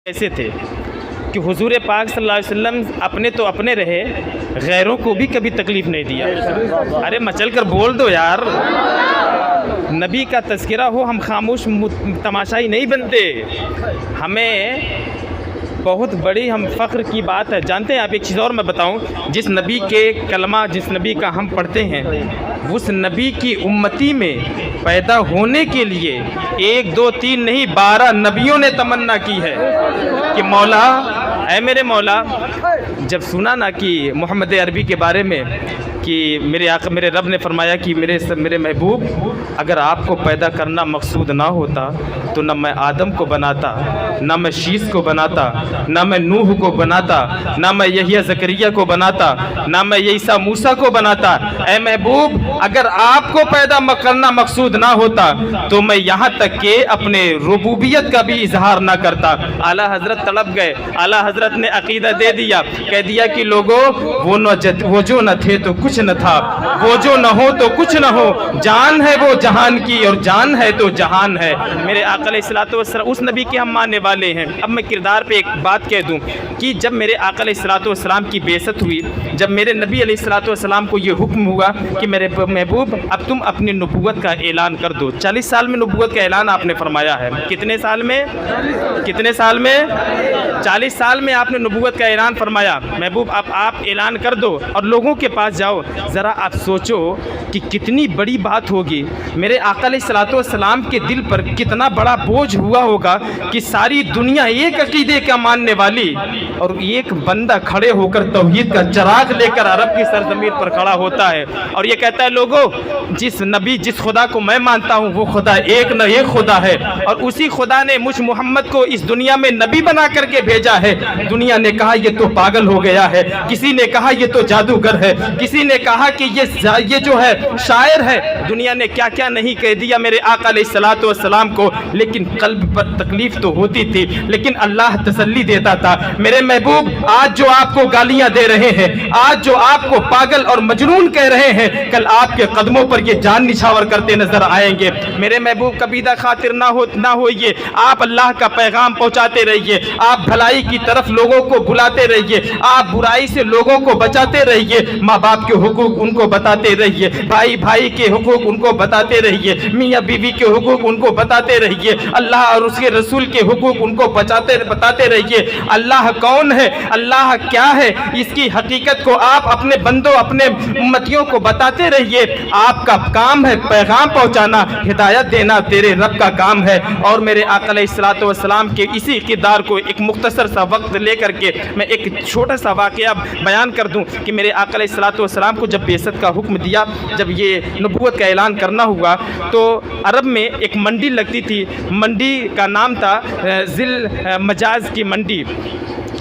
ऐसे थे कि हुजूर पाक सल्लल्लाहु अलैहि वसल्लम अपने तो अपने रहे, गैरों को भी कभी तकलीफ़ नहीं दिया। अरे मचल कर बोल दो यार, नबी का तज़किरा हो, हम खामोश तमाशाई नहीं बनते। हमें बहुत बड़ी हम फ़ख्र की बात है। जानते हैं आप, एक चीज़ और मैं बताऊं, जिस नबी के कलमा, जिस नबी का हम पढ़ते हैं, उस नबी की उम्मती में पैदा होने के लिए 1 2 3 नहीं 12 नबियों ने तमन्ना की है कि मौला, ऐ मेरे मौला। जब सुना ना कि मोहम्मद अरबी के बारे में कि मेरे रब ने फरमाया कि मेरे महबूब, अगर आपको पैदा करना मकसूद ना होता तो न मैं आदम को बनाता, न मैं शीस को बनाता, न मैं नूह को बनाता, न मैं यहिया ज़करिया को बनाता, न मैं ईसा मूसा को बनाता। ऐ महबूब, अगर आपको पैदा करना मकसूद ना होता तो मैं यहाँ तक के अपने रुबूबियत का भी इजहार ना करता। आला हजरत तड़प गए। आला हजरत ने अकीदा दे दिया, कह दिया कि लोगों, वो जो न थे तो कुछ न था, वो जो न हो तो कुछ न हो, जान है वो जहान की और जान है तो जहान है। मेरे आका अलैहिस्सलातु वस्सलाम, उस नबी के हम मानने वाले हैं। अब मैं किरदार पे एक बात कह दूं कि जब मेरे आका अलैहिस्सलातु वस्सलाम की बेइज्जत हुई, जब मेरे नबी अलैहिस्सलातु वस्सलाम को ये हुक्म हुआ कि मेरे महबूब अब तुम अपनी नबूवत का ऐलान कर दो। 40 साल में नबूवत का ऐलान आपने फरमाया है। कितने साल में? 40 साल में आपने नबूवत का ऐलान फरमाया। महबूब अब आप ऐलान कर दो और लोगों के पास जाओ। ज़रा आप सोचो कि कितनी बड़ी बात होगी। मेरे आका अलैहिस्सलातु वस्सलाम के दिल पर कितना बड़ा बोझ हुआ होगा कि सारी दुनिया एक अकीदे का मानने वाली और एक बंदा खड़े होकर तौहीद का चिराग लेकर अरब की सरजमीन पर खड़ा होता है और ये कहता है, लोगों, जिस खुदा को मैं मानता हूँ वो खुदा एक न एक खुदा है और उसी खुदा ने मुझ मोहम्मद को इस दुनिया में नबी बना करके भेजा है। दुनिया ने कहा ये तो पागल हो गया है, किसी ने कहा ये तो जादूगर है, किसी ने कहा कि ये जो है शायर है। दुनिया ने क्या क्या नहीं कह दिया मेरे आका अलैहिस्सलातु वस्सलाम को, लेकिन कल्ब पर तकलीफ तो होती थी, लेकिन अल्लाह तसल्ली देता था। मेरे महबूब, आज जो आपको गालियां दे रहे हैं, आज जो आपको पागल और मजनून कह रहे हैं, कल आपके कदमों पर ये जान निछावर करते नजर आएंगे। मेरे महबूब, कबीदा खातिर ना होइए, आप अल्लाह का पैगाम पहुंचाते रहिए, आप भलाई की तरफ लोगों को बुलाते रहिए, आप बुराई से लोगों को बचाते रहिए, माँ बाप के हुकूक उनको बताते रहिए, भाई भाई के हुकूक उनको बताते रहिए, मियाँ बीवी के हुकूक उनको बताते रहिए, अल्लाह और उसके रसूल के हुकूक उनको बताते रहिए। अल्लाह कौन है, अल्लाह क्या है, इसकी हकीकत को आप अपने बंदों, अपने उम्मतियों को बताते रहिए। आपका काम है पैगाम पहुंचाना, हिदायत देना तेरे रब का काम है। और मेरे आका अलैहिस्सलातु वस्सलाम के इसी किरदार को एक मुख्तसर सा वक्त लेकर के मैं एक छोटा सा वाक़या बयान कर दूं कि मेरे आका अलैहिस्सलातु वस्सलाम को जब बेइज्जत का हुक्म दिया, जब ये नबूवत का ऐलान करना हुआ, तो अरब में एक मंडी लगती थी। मंडी का नाम था जिल मजाज की मंडी।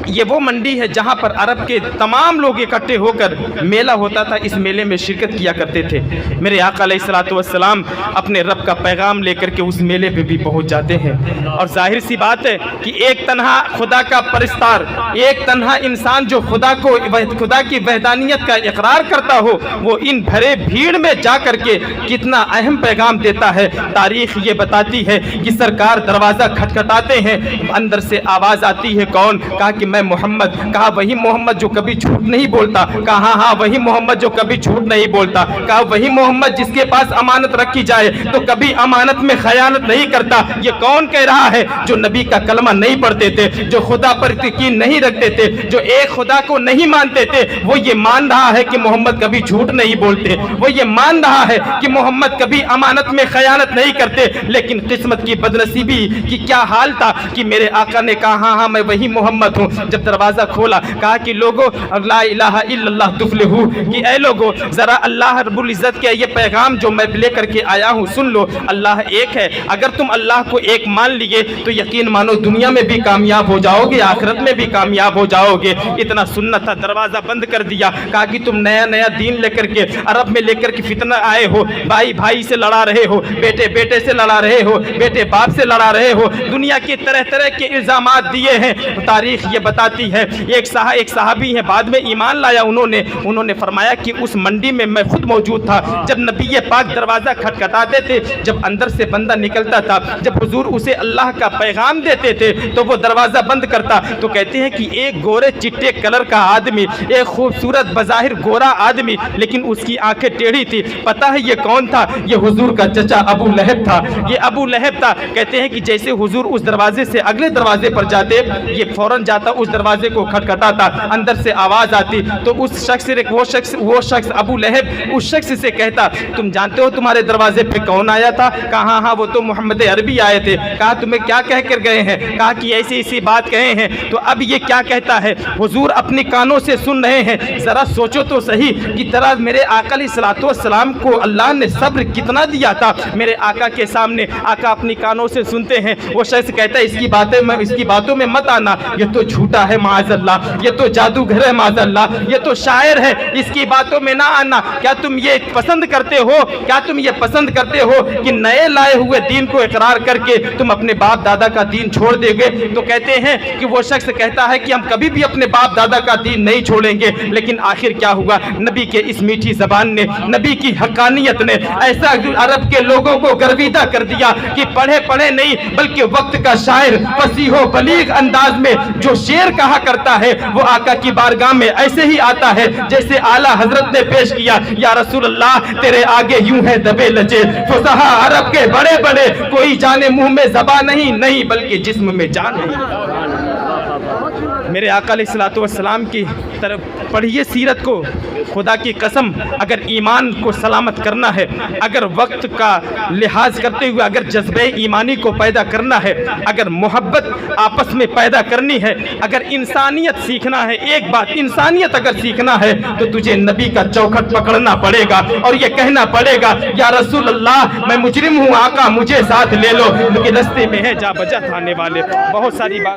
ये वो मंडी है जहाँ पर अरब के तमाम लोग इकट्ठे होकर मेला होता था, इस मेले में शिरकत किया करते थे। मेरे आका अलैहिस्सलातु वस्सलाम अपने रब का पैगाम लेकर के उस मेले पे भी पहुँच जाते हैं। और जाहिर सी बात है कि एक तन्हा खुदा का परिस्तार, एक तन्हा इंसान जो खुदा की वहदानियत का इकरार करता हो, वो इन भरे भीड़ में जा करके कितना अहम पैगाम देता है। तारीख ये बताती है कि सरकार दरवाज़ा खटखटाते हैं, अंदर से आवाज़ आती है, कौन? कहा कि मैं मोहम्मद। कहा वही मोहम्मद जो कभी झूठ नहीं बोलता। कहा हाँ वही मोहम्मद जो कभी झूठ नहीं बोलता। कहा वही मोहम्मद जिसके पास अमानत रखी जाए तो कभी अमानत में खयानत नहीं करता। ये कौन कह रहा है? जो नबी का कलमा नहीं पढ़ते थे, जो खुदा पर यकीन नहीं रखते थे, जो एक खुदा को नहीं मानते थे, वो ये मान रहा है कि मोहम्मद कभी झूठ नहीं बोलते, वो ये मान रहा है कि मोहम्मद कभी अमानत में खयानत नहीं करते। लेकिन किस्मत की बदनसीबी की क्या हाल था कि मेरे आका ने कहा हाँ हाँ मैं वही मोहम्मद हूँ। जब दरवाज़ा खोला, कहा कि लोगों, ला इलाहा इल्लल्लाह तुफ्लिहू, कि ऐ लोगों, ज़रा अल्लाह रब्बुल इज़्ज़त के ये पैगाम जो मैं लेकर के आया हूँ सुन लो। अल्लाह एक है, अगर तुम अल्लाह को एक मान लिए तो यकीन मानो दुनिया में भी कामयाब हो जाओगे, आखिरत में भी कामयाब हो जाओगे। इतना सुन्नत था, दरवाज़ा बंद कर दिया। कहा कि तुम नया नया दीन लेकर के अरब में लेकर के फितना आए हो, भाई भाई से लड़ा रहे हो, बेटे बेटे से लड़ा रहे हो, बेटे बाप से लड़ा रहे हो, दुनिया के तरह तरह के इल्ज़ामात दिए हैं। तारीख ये बताती है, एक सहाबी है, बाद में ईमान लाया, उन्होंने फरमाया कि उस मंडी में मैं खुद मौजूद था जब नबी पाक दरवाज़ा खटखटाते थे, जब अंदर से बंदा निकलता था, जब हुजूर उसे अल्लाह का पैगाम देते थे तो वो दरवाज़ा बंद करता। तो कहते हैं कि एक गोरे चिट्टे कलर का आदमी, एक खूबसूरत बज़ाहिर गोरा आदमी, लेकिन उसकी आंखें टेढ़ी थी। पता है ये कौन था? ये हुजूर का चचा अबू लहब था। ये अबू लहब था। कहते हैं कि जैसे हुजूर उस दरवाजे से अगले दरवाजे पर जाते, ये फौरन जाता, उस दरवाजे को खटखटाता, अंदर से आवाज़ आती तो उस वो शख्स अबू लहब उस शख्स से कहता, तुम जानते हो तुम्हारे दरवाजे पे कौन आया था? कहा हाँ, वो तो मोहम्मद अरबी आए थे। कहा तुम्हें क्या कह कर गए हैं? कहा कि ऐसी बात कहे हैं। तो अब ये क्या कहता है? हुजूर अपने कानों से सुन रहे हैं। जरा सोचो तो सही कि तरह मेरे आका अलैहिस्सलातु वस्सलाम को अल्लाह ने सब्र कितना दिया था। मेरे आका के सामने आका अपनी कानों से सुनते हैं। वो शख्स कहता है इसकी बातों में मत आना, ये तो झूठा है माज़अल्लाह, ये तो जादूगर है माज़अल्लाह, ये तो शायर है, इसकी बातों में ना आना। क्या तुम ये पसंद करते हो? क्या तुम ये पसंद करते हो कि नए लाए हुए दीन को इकरार करके तुम अपने बाप दादा का दीन छोड़ देंगे? तो कहते हैं कि वो शख्स कहता है कि हम कभी भी अपने बाप दादा का दीन नहीं छोड़ेंगे। लेकिन आखिर क्या हुआ? नबी के इस मीठी जबान ने, नबी की हकानियत ने ऐसा अरब के लोगों को गर्विदा कर दिया कि पढ़े नहीं बल्कि वक्त का शायर फसीहो बलीग अंदाज में जो शेर कहा करता है वो आका की बारगाह में ऐसे ही आता है जैसे आला हजरत ने पेश किया, या रसूल अल्लाह तेरे आगे यूं है दबे लचे फुसहा अरब के बड़े बड़े, कोई जाने मुंह में ज़बान नहीं बल्कि जिस्म में जान है। मेरे आका अलैहिस्सलातु वस्सलाम की तरफ पढ़िए सीरत को। खुदा की कसम, अगर ईमान को सलामत करना है, अगर वक्त का लिहाज करते हुए अगर जज्बे ईमानी को पैदा करना है, अगर मोहब्बत आपस में पैदा करनी है, अगर इंसानियत सीखना है, एक बात इंसानियत अगर सीखना है तो तुझे नबी का चौखट पकड़ना पड़ेगा और ये कहना पड़ेगा, या रसूल अल्लाह मैं मुजरिम हूँ, आका मुझे साथ ले लो, क्योंकि रास्ते में है जा बजा थाने वाले। बहुत सारी बात